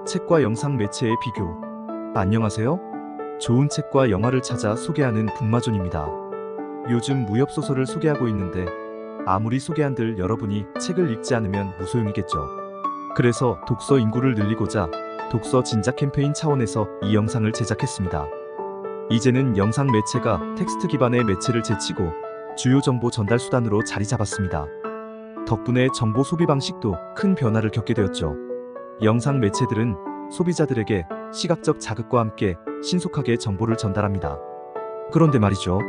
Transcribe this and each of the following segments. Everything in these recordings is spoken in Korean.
책과 영상 매체의 비교. 안녕하세요. 좋은 책과 영화를 찾아 소개하는 북마존입니다. 요즘 무협소설을 소개하고 있는데 아무리 소개한들 여러분이 책을 읽지 않으면 무소용이겠죠. 그래서 독서 인구를 늘리고자 독서 진작 캠페인 차원에서 이 영상을 제작했습니다. 이제는 영상 매체가 텍스트 기반의 매체를 제치고 주요 정보 전달 수단으로 자리 잡았습니다. 덕분에 정보 소비 방식도 큰 변화를 겪게 되었죠. 영상 매체들은 소비자들에게 시각적 자극과 함께 신속하게 정보를 전달합니다. 그런데 말이죠.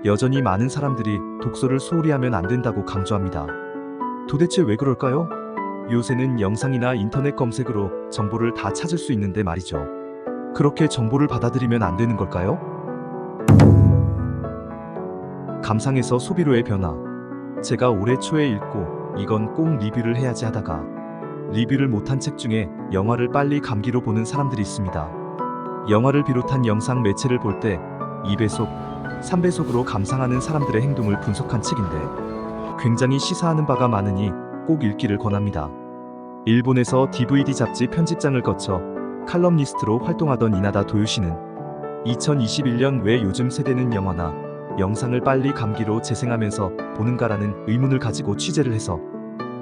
여전히 많은 사람들이 독서를 소홀히 하면 안 된다고 강조합니다. 도대체 왜 그럴까요? 요새는 영상이나 인터넷 검색으로 정보를 다 찾을 수 있는데 말이죠. 그렇게 정보를 받아들이면 안 되는 걸까요? 감상에서 소비로의 변화. 제가 올해 초에 읽고 이건 꼭 리뷰를 해야지 하다가 리뷰를 못한 책 중에 영화를 빨리 감기로 보는 사람들이 있습니다. 영화를 비롯한 영상 매체를 볼 때 2배속, 3배속으로 감상하는 사람들의 행동을 분석한 책인데 굉장히 시사하는 바가 많으니 꼭 읽기를 권합니다. 일본에서 DVD 잡지 편집장을 거쳐 칼럼니스트로 활동하던 이나다 도요시는 2021년 왜 요즘 세대는 영화나 영상을 빨리 감기로 재생하면서 보는가라는 의문을 가지고 취재를 해서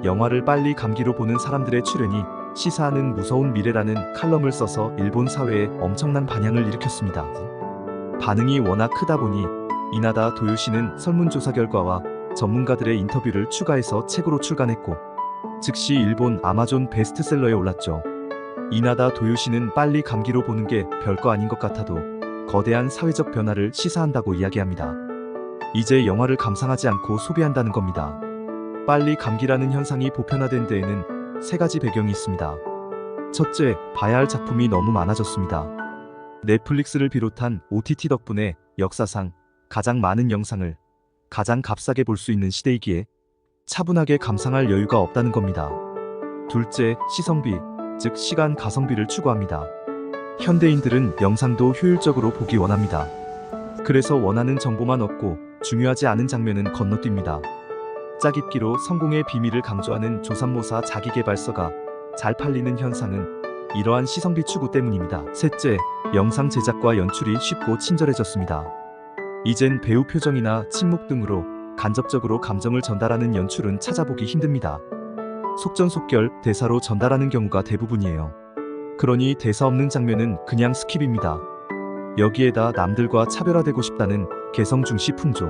영화를 빨리 감기로 보는 사람들의 출현이 시사하는 무서운 미래라는 칼럼을 써서 일본 사회에 엄청난 반향을 일으켰습니다. 반응이 워낙 크다 보니 이나다 도요시는 설문조사 결과와 전문가들의 인터뷰를 추가해서 책으로 출간했고 즉시 일본 아마존 베스트셀러에 올랐죠. 이나다 도요시는 빨리 감기로 보는 게 별거 아닌 것 같아도 거대한 사회적 변화를 시사한다고 이야기합니다. 이제 영화를 감상하지 않고 소비한다는 겁니다. 빨리 감기라는 현상이 보편화된 데에는 3가지 배경이 있습니다. 첫째, 봐야 할 작품이 너무 많아졌습니다. 넷플릭스를 비롯한 OTT 덕분에 역사상 가장 많은 영상을 가장 값싸게 볼 수 있는 시대이기에 차분하게 감상할 여유가 없다는 겁니다. 둘째, 시성비, 즉 시간 가성비를 추구합니다. 현대인들은 영상도 효율적으로 보기 원합니다. 그래서 원하는 정보만 얻고 중요하지 않은 장면은 건너뜁니다. 짜깁기로 성공의 비밀을 강조하는 조삼모사 자기계발서가 잘 팔리는 현상은 이러한 시성비 추구 때문입니다. 셋째, 영상 제작과 연출이 쉽고 친절해졌습니다. 이젠 배우 표정이나 침묵 등으로 간접적으로 감정을 전달하는 연출은 찾아보기 힘듭니다. 속전속결 대사로 전달하는 경우가 대부분이에요. 그러니 대사 없는 장면은 그냥 스킵입니다. 여기에다 남들과 차별화되고 싶다는 개성 중시 풍조,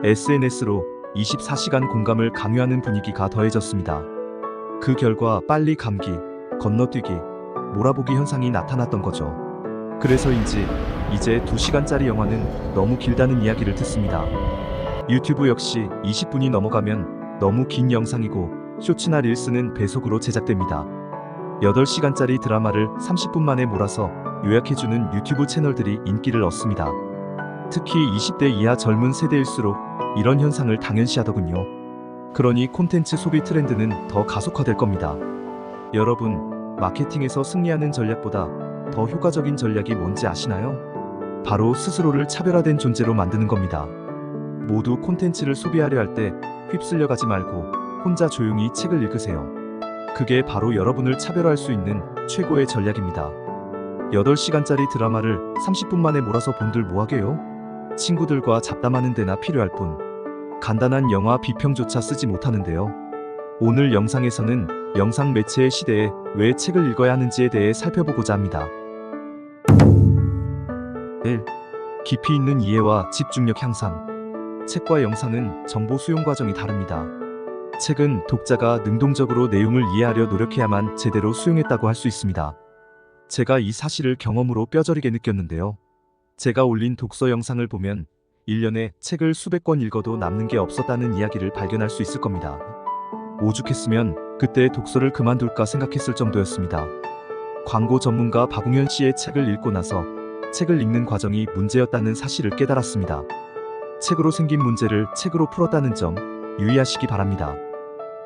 SNS로 24시간 공감을 강요하는 분위기가 더해졌습니다. 그 결과 빨리 감기, 건너뛰기, 몰아보기 현상이 나타났던 거죠. 그래서인지 이제 2시간짜리 영화는 너무 길다는 이야기를 듣습니다. 유튜브 역시 20분이 넘어가면 너무 긴 영상이고 쇼츠나 릴스는 배속으로 제작됩니다. 8시간짜리 드라마를 30분 만에 몰아서 요약해주는 유튜브 채널들이 인기를 얻습니다. 특히 20대 이하 젊은 세대일수록 이런 현상을 당연시하더군요. 그러니 콘텐츠 소비 트렌드는 더 가속화될 겁니다. 여러분, 마케팅에서 승리하는 전략보다 더 효과적인 전략이 뭔지 아시나요? 바로 스스로를 차별화된 존재로 만드는 겁니다. 모두 콘텐츠를 소비하려 할 때 휩쓸려 가지 말고 혼자 조용히 책을 읽으세요. 그게 바로 여러분을 차별화할 수 있는 최고의 전략입니다. 8시간짜리 드라마를 30분 만에 몰아서 본들 뭐하게요? 친구들과 잡담하는 데나 필요할 뿐 간단한 영화 비평조차 쓰지 못하는데요. 오늘 영상에서는 영상 매체의 시대에 왜 책을 읽어야 하는지에 대해 살펴보고자 합니다. 1. 깊이 있는 이해와 집중력 향상. 책과 영상은 정보 수용 과정이 다릅니다. 책은 독자가 능동적으로 내용을 이해하려 노력해야만 제대로 수용했다고 할 수 있습니다. 제가 이 사실을 경험으로 뼈저리게 느꼈는데요. 제가 올린 독서 영상을 보면 1년에 책을 수백 권 읽어도 남는 게 없었다는 이야기를 발견할 수 있을 겁니다. 오죽했으면 그때 독서를 그만둘까 생각했을 정도였습니다. 광고 전문가 박웅현 씨의 책을 읽고 나서 책을 읽는 과정이 문제였다는 사실을 깨달았습니다. 책으로 생긴 문제를 책으로 풀었다는 점 유의하시기 바랍니다.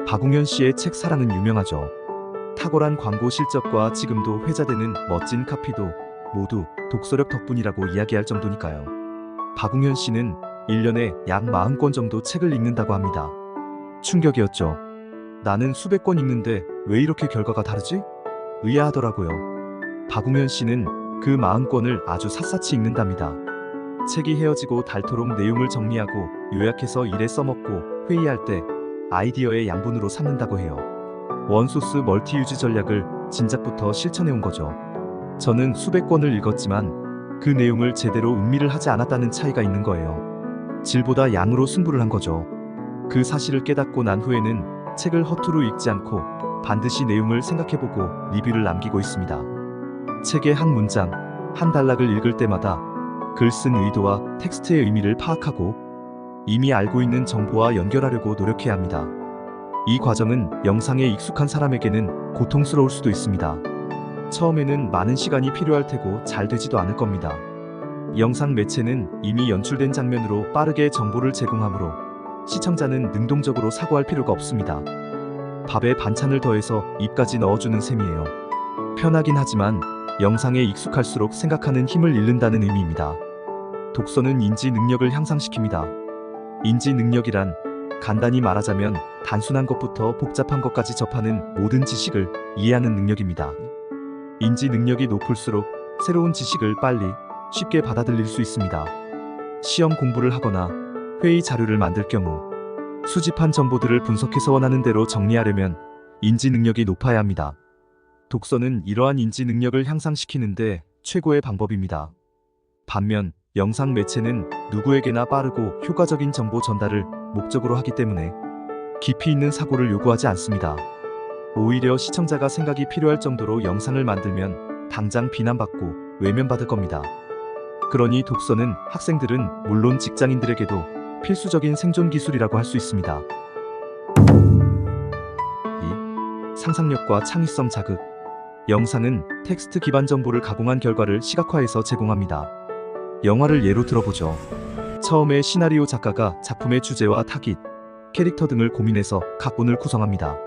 박웅현 씨의 책 사랑은 유명하죠. 탁월한 광고 실적과 지금도 회자되는 멋진 카피도 모두 독서력 덕분이라고 이야기할 정도니까요. 박웅현 씨는 1년에 약 40권 정도 책을 읽는다고 합니다. 충격이었죠. 나는 수백 권 읽는데 왜 이렇게 결과가 다르지? 의아하더라고요. 박웅현 씨는 그 40권을 아주 샅샅이 읽는답니다. 책이 헤어지고 닳도록 내용을 정리하고 요약해서 일에 써먹고 회의할 때 아이디어의 양분으로 삼는다고 해요. 원소스 멀티유즈 전략을 진작부터 실천해온 거죠. 저는 수백 권을 읽었지만 그 내용을 제대로 음미를 하지 않았다는 차이가 있는 거예요. 질보다 양으로 승부를 한 거죠. 그 사실을 깨닫고 난 후에는 책을 허투루 읽지 않고 반드시 내용을 생각해보고 리뷰를 남기고 있습니다. 책의 한 문장, 한 단락을 읽을 때마다 글 쓴 의도와 텍스트의 의미를 파악하고 이미 알고 있는 정보와 연결하려고 노력해야 합니다. 이 과정은 영상에 익숙한 사람에게는 고통스러울 수도 있습니다. 처음에는 많은 시간이 필요할 테고 잘 되지도 않을 겁니다. 영상 매체는 이미 연출된 장면으로 빠르게 정보를 제공하므로 시청자는 능동적으로 사고할 필요가 없습니다. 밥에 반찬을 더해서 입까지 넣어주는 셈이에요. 편하긴 하지만 영상에 익숙할수록 생각하는 힘을 잃는다는 의미입니다. 독서는 인지 능력을 향상시킵니다. 인지 능력이란 간단히 말하자면 단순한 것부터 복잡한 것까지 접하는 모든 지식을 이해하는 능력입니다. 인지 능력이 높을수록 새로운 지식을 빨리 쉽게 받아들일 수 있습니다. 시험 공부를 하거나 회의 자료를 만들 경우 수집한 정보들을 분석해서 원하는 대로 정리하려면 인지 능력이 높아야 합니다. 독서는 이러한 인지 능력을 향상시키는데 최고의 방법입니다. 반면 영상 매체는 누구에게나 빠르고 효과적인 정보 전달을 목적으로 하기 때문에 깊이 있는 사고를 요구하지 않습니다. 오히려 시청자가 생각이 필요할 정도로 영상을 만들면 당장 비난받고 외면받을 겁니다. 그러니 독서는 학생들은 물론 직장인들에게도 필수적인 생존 기술이라고 할 수 있습니다. 2. 상상력과 창의성 자극. 영상은 텍스트 기반 정보를 가공한 결과를 시각화해서 제공합니다. 영화를 예로 들어보죠. 처음에 시나리오 작가가 작품의 주제와 타깃, 캐릭터 등을 고민해서 각본을 구성합니다.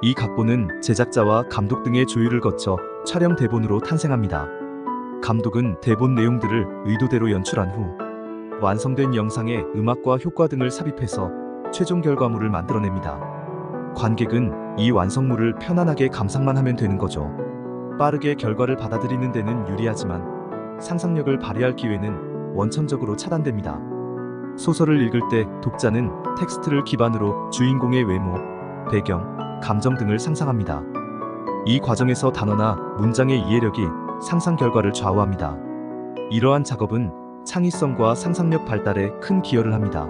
이 각본은 제작자와 감독 등의 조율을 거쳐 촬영 대본으로 탄생합니다. 감독은 대본 내용들을 의도대로 연출한 후 완성된 영상에 음악과 효과 등을 삽입해서 최종 결과물을 만들어냅니다. 관객은 이 완성물을 편안하게 감상만 하면 되는 거죠. 빠르게 결과를 받아들이는 데는 유리하지만 상상력을 발휘할 기회는 원천적으로 차단됩니다. 소설을 읽을 때 독자는 텍스트를 기반으로 주인공의 외모, 배경, 감정 등을 상상합니다. 이 과정에서 단어나 문장의 이해력이 상상 결과를 좌우합니다. 이러한 작업은 창의성과 상상력 발달에 큰 기여를 합니다.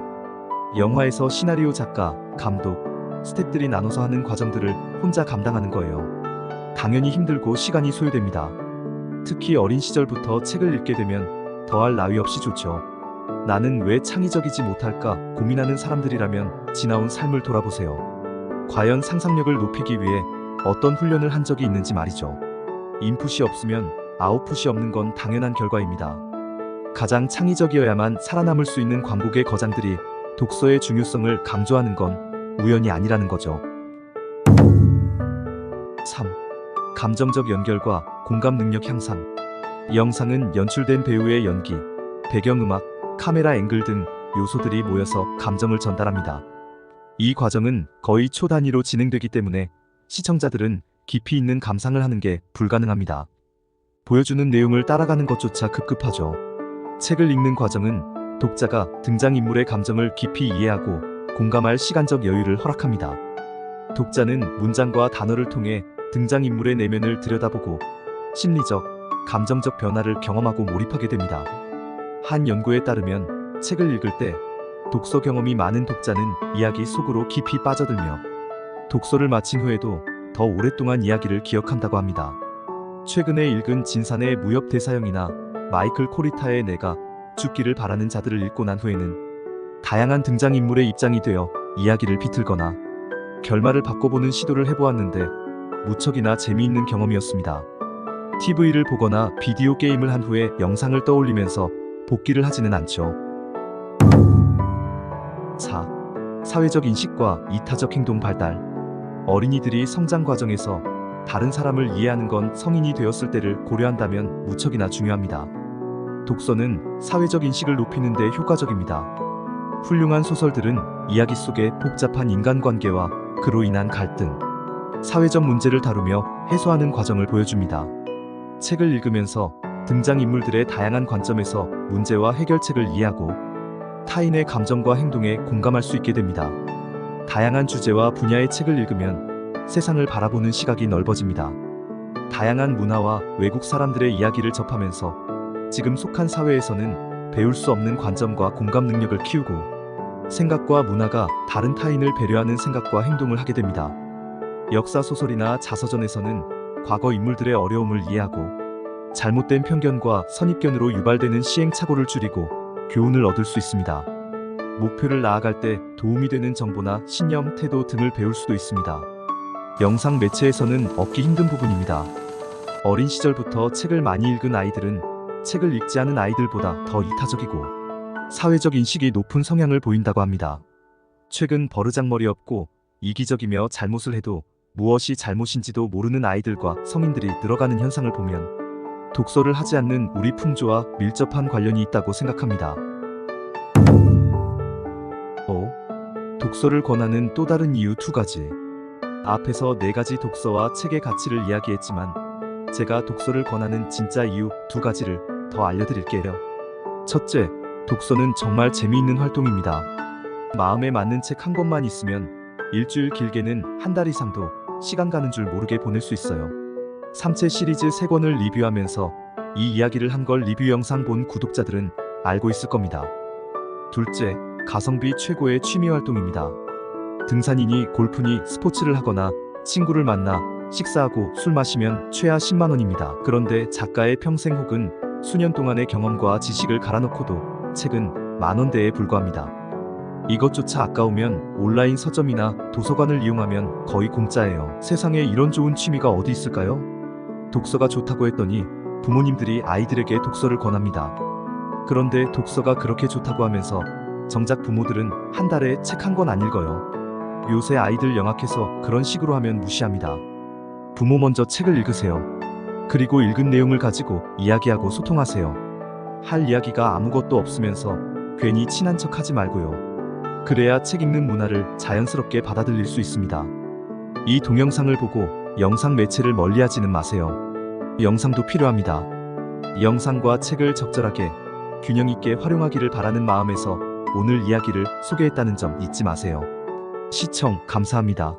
영화에서 시나리오 작가, 감독, 스태프들이 나눠서 하는 과정들을 혼자 감당하는 거예요. 당연히 힘들고 시간이 소요됩니다. 특히 어린 시절부터 책을 읽게 되면 더할 나위 없이 좋죠. 나는 왜 창의적이지 못할까 고민하는 사람들이라면 지나온 삶을 돌아보세요. 과연 상상력을 높이기 위해 어떤 훈련을 한 적이 있는지 말이죠. 인풋이 없으면 아웃풋이 없는 건 당연한 결과입니다. 가장 창의적이어야만 살아남을 수 있는 광고계 거장들이 독서의 중요성을 강조하는 건 우연이 아니라는 거죠. 3. 감정적 연결과 공감 능력 향상. 영상은 연출된 배우의 연기, 배경음악, 카메라 앵글 등 요소들이 모여서 감정을 전달합니다. 이 과정은 거의 초 단위로 진행되기 때문에 시청자들은 깊이 있는 감상을 하는 게 불가능합니다. 보여주는 내용을 따라가는 것조차 급급하죠. 책을 읽는 과정은 독자가 등장인물의 감정을 깊이 이해하고 공감할 시간적 여유를 허락합니다. 독자는 문장과 단어를 통해 등장인물의 내면을 들여다보고 심리적, 감정적 변화를 경험하고 몰입하게 됩니다. 한 연구에 따르면 책을 읽을 때 독서 경험이 많은 독자는 이야기 속으로 깊이 빠져들며 독서를 마친 후에도 더 오랫동안 이야기를 기억한다고 합니다. 최근에 읽은 진산의 무협 대사형이나 마이클 코리타의 내가 죽기를 바라는 자들을 읽고 난 후에는 다양한 등장인물의 입장이 되어 이야기를 비틀거나 결말을 바꿔보는 시도를 해보았는데 무척이나 재미있는 경험이었습니다. TV를 보거나 비디오 게임을 한 후에 영상을 떠올리면서 복기를 하지는 않죠. 4. 사회적 인식과 이타적 행동 발달. 어린이들이 성장 과정에서 다른 사람을 이해하는 건 성인이 되었을 때를 고려한다면 무척이나 중요합니다. 독서는 사회적 인식을 높이는 데 효과적입니다. 훌륭한 소설들은 이야기 속의 복잡한 인간관계와 그로 인한 갈등, 사회적 문제를 다루며 해소하는 과정을 보여줍니다. 책을 읽으면서 등장인물들의 다양한 관점에서 문제와 해결책을 이해하고 타인의 감정과 행동에 공감할 수 있게 됩니다. 다양한 주제와 분야의 책을 읽으면 세상을 바라보는 시각이 넓어집니다. 다양한 문화와 외국 사람들의 이야기를 접하면서 지금 속한 사회에서는 배울 수 없는 관점과 공감 능력을 키우고 생각과 문화가 다른 타인을 배려하는 생각과 행동을 하게 됩니다. 역사 소설이나 자서전에서는 과거 인물들의 어려움을 이해하고 잘못된 편견과 선입견으로 유발되는 시행착오를 줄이고 교훈을 얻을 수 있습니다. 목표를 나아갈 때 도움이 되는 정보나 신념, 태도 등을 배울 수도 있습니다. 영상 매체에서는 얻기 힘든 부분입니다. 어린 시절부터 책을 많이 읽은 아이들은 책을 읽지 않은 아이들보다 더 이타적이고 사회적 인식이 높은 성향을 보인다고 합니다. 최근 버르장머리 없고 이기적이며 잘못을 해도 무엇이 잘못인지도 모르는 아이들과 성인들이 늘어가는 현상을 보면 독서를 하지 않는 우리 풍조와 밀접한 관련이 있다고 생각합니다. 독서를 권하는 또 다른 이유 2가지. 앞에서 4가지 독서와 책의 가치를 이야기했지만 제가 독서를 권하는 진짜 이유 2가지를 더 알려드릴게요. 첫째, 독서는 정말 재미있는 활동입니다. 마음에 맞는 책 한 권만 있으면 일주일 길게는 한 달 이상도 시간 가는 줄 모르게 보낼 수 있어요. 3체 시리즈 3권을 리뷰하면서 이 이야기를 한 걸 리뷰 영상 본 구독자들은 알고 있을 겁니다. 둘째, 가성비 최고의 취미 활동입니다. 등산이니 골프니 스포츠를 하거나 친구를 만나 식사하고 술 마시면 최하 10만 원입니다. 그런데 작가의 평생 혹은 수년 동안의 경험과 지식을 갈아넣고도 책은 만 원대에 불과합니다. 이것조차 아까우면 온라인 서점이나 도서관을 이용하면 거의 공짜예요. 세상에 이런 좋은 취미가 어디 있을까요? 독서가 좋다고 했더니 부모님들이 아이들에게 독서를 권합니다. 그런데 독서가 그렇게 좋다고 하면서 정작 부모들은 한 달에 책 한 권 안 읽어요. 요새 아이들 영악해서 그런 식으로 하면 무시합니다. 부모 먼저 책을 읽으세요. 그리고 읽은 내용을 가지고 이야기하고 소통하세요. 할 이야기가 아무것도 없으면서 괜히 친한 척 하지 말고요. 그래야 책 읽는 문화를 자연스럽게 받아들일 수 있습니다. 이 동영상을 보고 영상 매체를 멀리하지는 마세요. 영상도 필요합니다. 영상과 책을 적절하게 균형 있게 활용하기를 바라는 마음에서 오늘 이야기를 소개했다는 점 잊지 마세요. 시청 감사합니다.